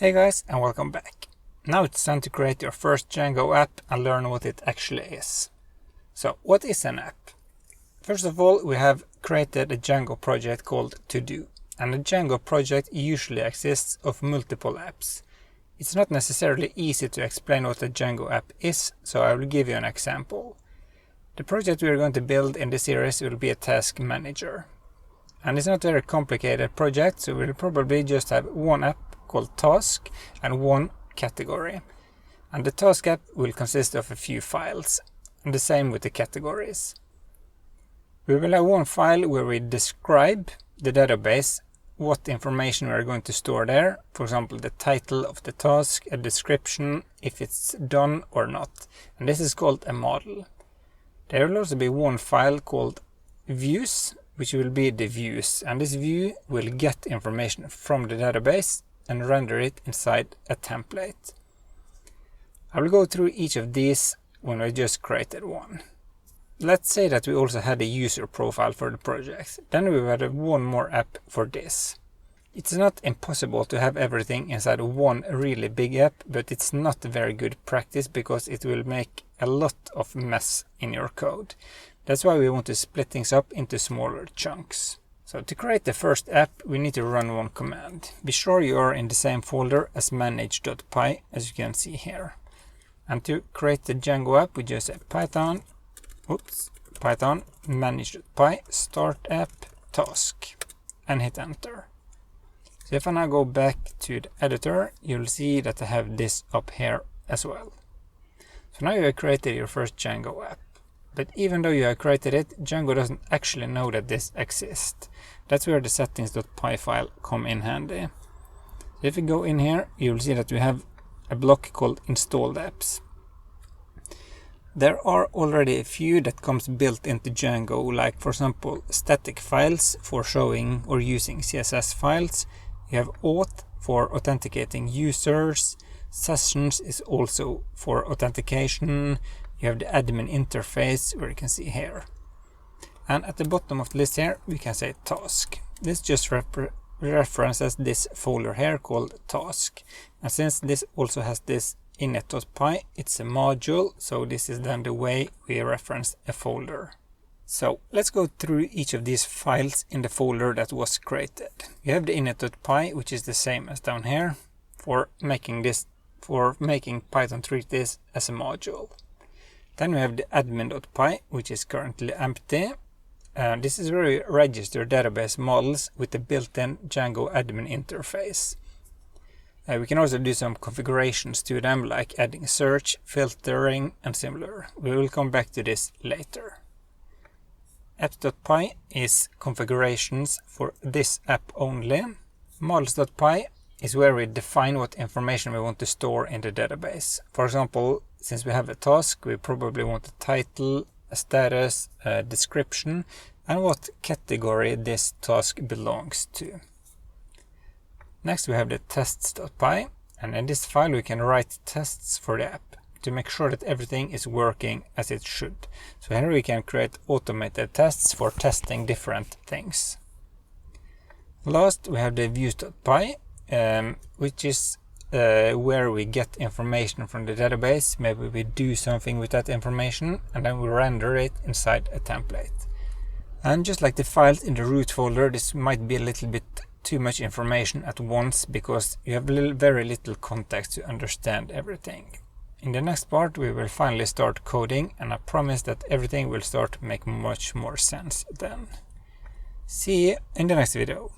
Hey guys, and welcome back. Now it's time to create your first Django app and learn what it actually is. So, what is an app? First of all, we have created a Django project called To Do. And a Django project usually exists of multiple apps. It's not necessarily easy to explain what a Django app is, so I will give you an example. The project we are going to build in this series will be a task manager. And it's not a very complicated project, so we'll probably just have one app called task and one category. And the task app will consist of a few files, and the same with the categories. We will have one file where we describe the database, what information we are going to store there, for example the title of the task, a description, if it's done or not, and this is called a model. There will also be one file called views, which will be the views, and this view will get information from the database and render it inside a template. I will go through each of these when I just created one. Let's say that we also had a user profile for the project. Then we would have one more app for this. It's not impossible to have everything inside one really big app, but it's not a very good practice because it will make a lot of mess in your code. That's why we want to split things up into smaller chunks. So to create the first app, we need to run one command. Be sure you are in the same folder as manage.py, as you can see here. And to create the Django app, we just say python manage.py start app task and hit enter. So if I now go back to the editor, you'll see that I have this up here as well. So now you have created your first Django app. But even though you have created it, Django doesn't actually know that this exists. That's where the settings.py file come in handy. So if you go in here, you'll see that we have a block called installed apps. There are already a few that comes built into Django, like for example static files for showing or using CSS files. You have auth for authenticating users. Sessions is also for authentication. You have the admin interface, where you can see here. And at the bottom of the list here, we can say task. This just references this folder here called task. And since this also has this init.py, it's a module, so this is then the way we reference a folder. So let's go through each of these files in the folder that was created. You have the init.py, which is the same as down here, for making Python treat this as a module. Then we have the admin.py, which is currently empty. This is where we register database models with the built-in Django admin interface. We can also do some configurations to them, like adding search, filtering, and similar. We will come back to this later. apps.py is configurations for this app only. Models.py is where we define what information we want to store in the database. For example, since we have a task, we probably want a title, a status, a description, and what category this task belongs to. Next we have the tests.py, and in this file we can write tests for the app to make sure that everything is working as it should. So here we can create automated tests for testing different things. Last we have the views.py, which is where we get information from the database. Maybe we do something with that information and then we render it inside a template. And just like the files in the root folder, this might be a little bit too much information at once because you have very little context to understand everything. In the next part we will finally start coding, and I promise that everything will start to make much more sense then. See you in the next video.